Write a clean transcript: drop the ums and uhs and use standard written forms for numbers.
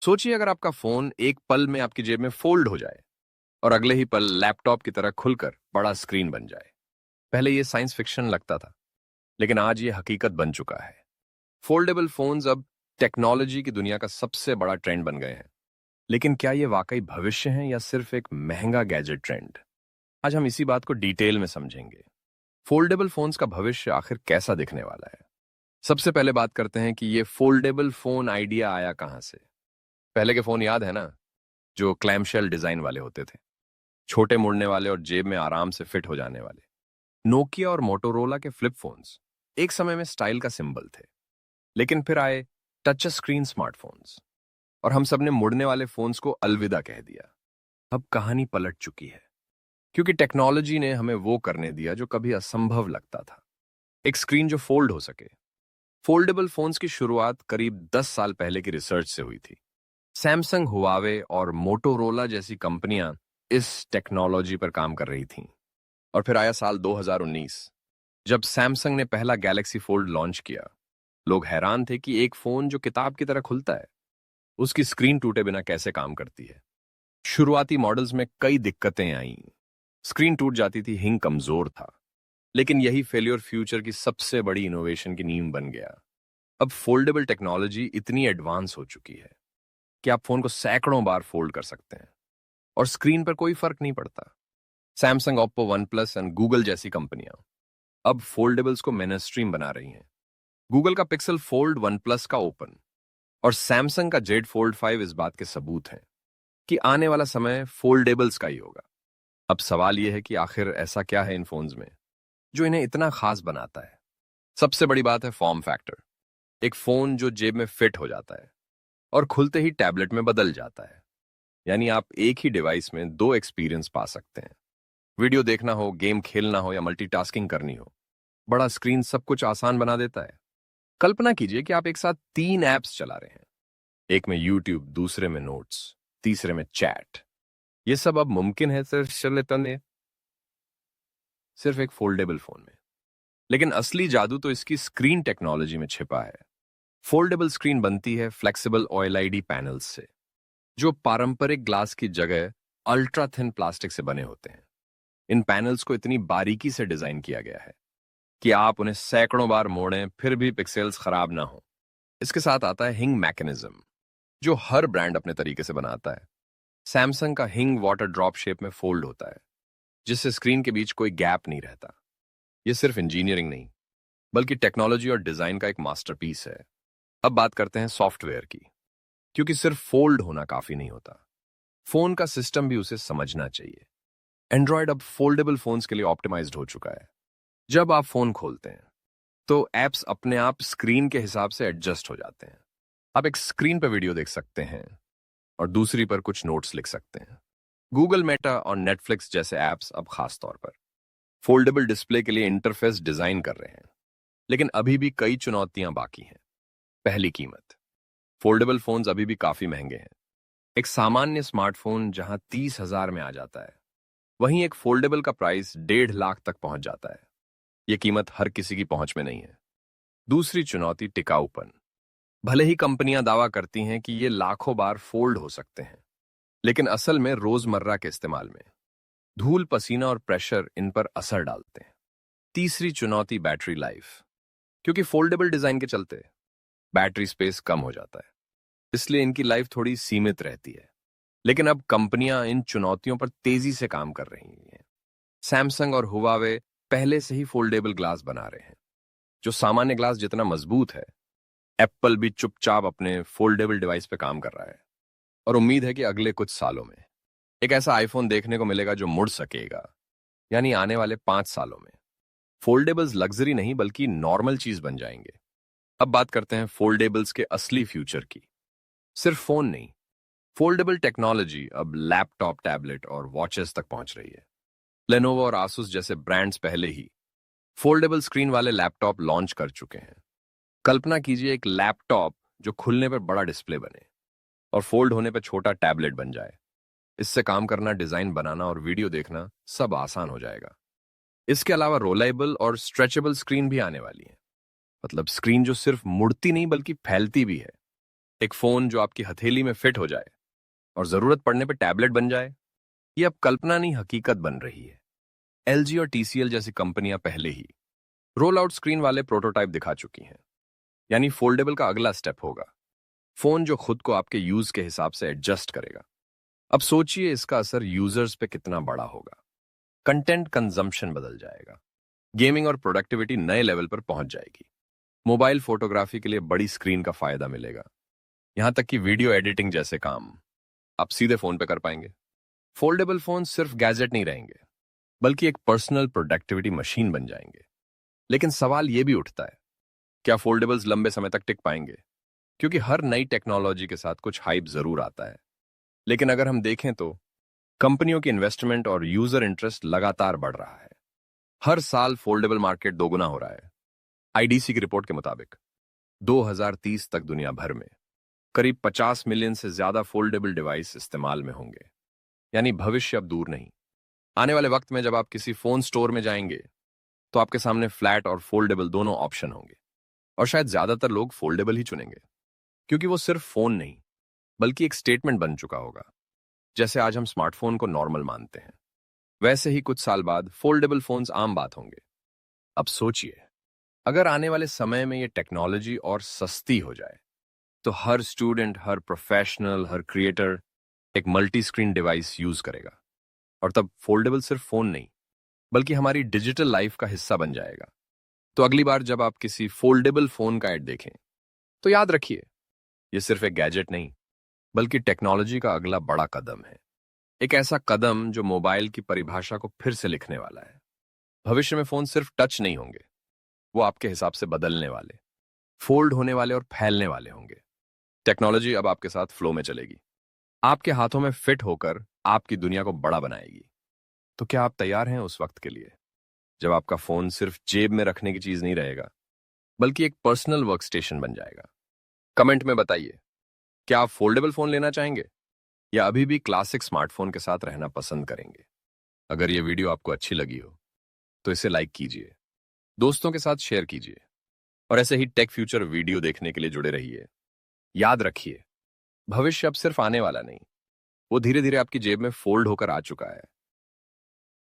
सोचिए अगर आपका फोन एक पल में आपकी जेब में फोल्ड हो जाए और अगले ही पल लैपटॉप की तरह खुलकर बड़ा स्क्रीन बन जाए। पहले ये साइंस फिक्शन लगता था, लेकिन आज ये हकीकत बन चुका है। फोल्डेबल फोन्स अब टेक्नोलॉजी की दुनिया का सबसे बड़ा ट्रेंड बन गए हैं। लेकिन क्या ये वाकई भविष्य है या सिर्फ एक महंगा गैजेट ट्रेंड? आज हम इसी बात को डिटेल में समझेंगे। फोल्डेबल फोन्स का भविष्य आखिर कैसा दिखने वाला है। सबसे पहले बात करते हैं कि ये फोल्डेबल फोन आइडिया आया कहां से। पहले के फोन याद है ना, जो क्लैमशेल डिजाइन वाले होते थे, छोटे मुड़ने वाले और जेब में आराम से फिट हो जाने वाले। नोकिया और मोटोरोला के फ्लिप फोन्स एक समय में स्टाइल का सिंबल थे, लेकिन फिर आए टच स्क्रीन स्मार्टफोन्स और हम सबने मुड़ने वाले फोन्स को अलविदा कह दिया। अब कहानी पलट चुकी है, क्योंकि टेक्नोलॉजी ने हमें वो करने दिया जो कभी असंभव लगता था, एक स्क्रीन जो फोल्ड हो सके। फोल्डेबल फोन्स की शुरुआत करीब 10 साल पहले की रिसर्च से हुई थी। सैमसंग, हुआवे और मोटोरोला जैसी कंपनियां इस टेक्नोलॉजी पर काम कर रही थीं। और फिर आया साल 2019, जब सैमसंग ने पहला गैलेक्सी फोल्ड लॉन्च किया। लोग हैरान थे कि एक फोन जो किताब की तरह खुलता है, उसकी स्क्रीन टूटे बिना कैसे काम करती है। शुरुआती मॉडल्स में कई दिक्कतें आईं। स्क्रीन टूट जाती थी, हिंग कमजोर था। लेकिन यही फेल्योर फ्यूचर की सबसे बड़ी इनोवेशन की नींव बन गया। अब फोल्डेबल टेक्नोलॉजी इतनी एडवांस हो चुकी है कि आप फोन को सैकड़ों बार फोल्ड कर सकते हैं और स्क्रीन पर कोई फर्क नहीं पड़ता। Samsung, Oppo, one plus and Google जैसी कंपनियां अब फोल्डेबल्स को मेनस्ट्रीम बना रही हैं। गूगल का पिक्सल फोल्ड, वन प्लस का ओपन और सैमसंग का जेड फोल्ड 5 इस बात के सबूत हैं कि आने वाला समय फोल्डेबल्स का ही होगा। अब सवाल यह है कि आखिर ऐसा क्या है इन फोन्स में जो इन्हें इतना खास बनाता है। सबसे बड़ी बात है फॉर्म फैक्टर। एक फोन जो जेब में फिट हो जाता है और खुलते ही टैबलेट में बदल जाता है। यानी आप एक ही डिवाइस में दो एक्सपीरियंस पा सकते हैं। वीडियो देखना हो, गेम खेलना हो या मल्टीटास्किंग करनी हो, बड़ा स्क्रीन सब कुछ आसान बना देता है। कल्पना कीजिए कि आप एक साथ 3 ऐप्स चला रहे हैं, एक में यूट्यूब, दूसरे में नोट्स, तीसरे में चैट। ये सब अब मुमकिन है सिर्फ एक फोल्डेबल फोन में। लेकिन असली जादू तो इसकी स्क्रीन टेक्नोलॉजी में छिपा है। फोल्डेबल स्क्रीन बनती है फ्लेक्सिबल ओएलईडी पैनल्स से, जो पारंपरिक ग्लास की जगह अल्ट्रा थिन प्लास्टिक से बने होते हैं। इन पैनल्स को इतनी बारीकी से डिजाइन किया गया है कि आप उन्हें सैकड़ों बार मोड़ें फिर भी पिक्सेल्स खराब ना हो। इसके साथ आता है हिंग मैकेनिज्म, जो हर ब्रांड अपने तरीके से बनाता है। सैमसंग का हिंग वाटर ड्रॉप शेप में फोल्ड होता है, जिससे स्क्रीन के बीच कोई गैप नहीं रहता। यह सिर्फ इंजीनियरिंग नहीं, बल्कि टेक्नोलॉजी और डिजाइन का एक मास्टरपीस है। अब बात करते हैं सॉफ्टवेयर की, क्योंकि सिर्फ फोल्ड होना काफी नहीं होता। फोन का सिस्टम भी उसे समझना चाहिए। एंड्रॉयड अब फोल्डेबल फोन्स के लिए ऑप्टिमाइज्ड हो चुका है। जब आप फोन खोलते हैं तो एप्स अपने आप स्क्रीन के हिसाब से एडजस्ट हो जाते हैं। आप एक स्क्रीन पर वीडियो देख सकते हैं और दूसरी पर कुछ नोट्स लिख सकते हैं। गूगल, मेटा और नेटफ्लिक्स जैसे एप्स अब खास तौर पर फोल्डेबल डिस्प्ले के लिए इंटरफेस डिजाइन कर रहे हैं। लेकिन अभी भी कई चुनौतियां बाकी हैं। पहली, कीमत। फोल्डेबल फोन्स अभी भी काफी महंगे हैं। एक सामान्य स्मार्टफोन जहां 30,000 में आ जाता है, वहीं एक फोल्डेबल का प्राइस 1.5 लाख तक पहुंच जाता है। यह कीमत हर किसी की पहुंच में नहीं है। दूसरी चुनौती, टिकाऊपन। भले ही कंपनियां दावा करती हैं कि ये लाखों बार फोल्ड हो सकते हैं, लेकिन असल में रोजमर्रा के इस्तेमाल में धूल, पसीना और प्रेशर इन पर असर डालते हैं। तीसरी चुनौती, बैटरी लाइफ। क्योंकि फोल्डेबल डिजाइन के चलते बैटरी स्पेस कम हो जाता है, इसलिए इनकी लाइफ थोड़ी सीमित रहती है। लेकिन अब कंपनियां इन चुनौतियों पर तेजी से काम कर रही हैं। सैमसंग और हुआवे पहले से ही फोल्डेबल ग्लास बना रहे हैं, जो सामान्य ग्लास जितना मजबूत है। एप्पल भी चुपचाप अपने फोल्डेबल डिवाइस पे काम कर रहा है और उम्मीद है कि अगले कुछ सालों में एक ऐसा आईफोन देखने को मिलेगा जो मुड़ सकेगा। यानी आने वाले 5 सालों में फोल्डेबल्स लग्जरी नहीं बल्कि नॉर्मल चीज बन जाएंगे। अब बात करते हैं फोल्डेबल्स के असली फ्यूचर की। सिर्फ फोन नहीं, फोल्डेबल टेक्नोलॉजी अब लैपटॉप, टैबलेट और वॉचेस तक पहुंच रही है। लेनोवो और आसूस जैसे ब्रांड्स पहले ही फोल्डेबल स्क्रीन वाले लैपटॉप लॉन्च कर चुके हैं। कल्पना कीजिए एक लैपटॉप जो खुलने पर बड़ा डिस्प्ले बने और फोल्ड होने पर छोटा टैबलेट बन जाए। इससे काम करना, डिजाइन बनाना और वीडियो देखना सब आसान हो जाएगा। इसके अलावा रोलेबल और स्ट्रेचेबल स्क्रीन भी आने वाली है। मतलब स्क्रीन जो सिर्फ मुड़ती नहीं बल्कि फैलती भी है। एक फोन जो आपकी हथेली में फिट हो जाए और जरूरत पड़ने पर टैबलेट बन जाए, ये अब कल्पना नहीं हकीकत बन रही है। एलजी और टीसीएल जैसी कंपनियां पहले ही रोल आउट स्क्रीन वाले प्रोटोटाइप दिखा चुकी हैं। यानी फोल्डेबल का अगला स्टेप होगा फोन जो खुद को आपके यूज के हिसाब से एडजस्ट करेगा। अब सोचिए इसका असर यूजर्स पे कितना बड़ा होगा। कंटेंट कंजम्पशन बदल जाएगा, गेमिंग और प्रोडक्टिविटी नए लेवल पर पहुंच जाएगी। मोबाइल फोटोग्राफी के लिए बड़ी स्क्रीन का फायदा मिलेगा, यहां तक कि वीडियो एडिटिंग जैसे काम आप सीधे फोन पे कर पाएंगे। फोल्डेबल फोन सिर्फ गैजेट नहीं रहेंगे, बल्कि एक पर्सनल प्रोडक्टिविटी मशीन बन जाएंगे। लेकिन सवाल यह भी उठता है, क्या फोल्डेबल्स लंबे समय तक टिक पाएंगे? क्योंकि हर नई टेक्नोलॉजी के साथ कुछ हाइप जरूर आता है। लेकिन अगर हम देखें तो कंपनियों की इन्वेस्टमेंट और यूजर इंटरेस्ट लगातार बढ़ रहा है। हर साल फोल्डेबल मार्केट दोगुना हो रहा है। आईडीसी की रिपोर्ट के मुताबिक 2030 तक दुनिया भर में करीब 50 मिलियन से ज्यादा फोल्डेबल डिवाइस इस्तेमाल में होंगे। यानी भविष्य अब दूर नहीं। आने वाले वक्त में जब आप किसी फोन स्टोर में जाएंगे तो आपके सामने फ्लैट और फोल्डेबल दोनों ऑप्शन होंगे, और शायद ज्यादातर लोग फोल्डेबल ही चुनेंगे, क्योंकि वो सिर्फ फोन नहीं बल्कि एक स्टेटमेंट बन चुका होगा। जैसे आज हम स्मार्टफोन को नॉर्मल मानते हैं, वैसे ही कुछ साल बाद फोल्डेबल फोन्स आम बात होंगे। अब सोचिए, अगर आने वाले समय में ये टेक्नोलॉजी और सस्ती हो जाए तो हर स्टूडेंट, हर प्रोफेशनल, हर क्रिएटर एक मल्टी स्क्रीन डिवाइस यूज करेगा, और तब फोल्डेबल सिर्फ फोन नहीं बल्कि हमारी डिजिटल लाइफ का हिस्सा बन जाएगा। तो अगली बार जब आप किसी फोल्डेबल फोन का ऐड देखें तो याद रखिए, ये सिर्फ एक गैजेट नहीं बल्कि टेक्नोलॉजी का अगला बड़ा कदम है। एक ऐसा कदम जो मोबाइल की परिभाषा को फिर से लिखने वाला है। भविष्य में फोन सिर्फ टच नहीं होंगे, वो आपके हिसाब से बदलने वाले, फोल्ड होने वाले और फैलने वाले होंगे। टेक्नोलॉजी अब आपके साथ फ्लो में चलेगी, आपके हाथों में फिट होकर आपकी दुनिया को बड़ा बनाएगी। तो क्या आप तैयार हैं उस वक्त के लिए जब आपका फोन सिर्फ जेब में रखने की चीज नहीं रहेगा बल्कि एक पर्सनल वर्क स्टेशन बन जाएगा? कमेंट में बताइए, क्या आप फोल्डेबल फोन लेना चाहेंगे या अभी भी क्लासिक स्मार्टफोन के साथ रहना पसंद करेंगे? अगर यह वीडियो आपको अच्छी लगी हो तो इसे लाइक कीजिए, दोस्तों के साथ शेयर कीजिए, और ऐसे ही टेक फ्यूचर वीडियो देखने के लिए जुड़े रहिए। याद रखिए, भविष्य अब सिर्फ आने वाला नहीं, वो धीरे धीरे आपकी जेब में फोल्ड होकर आ चुका है।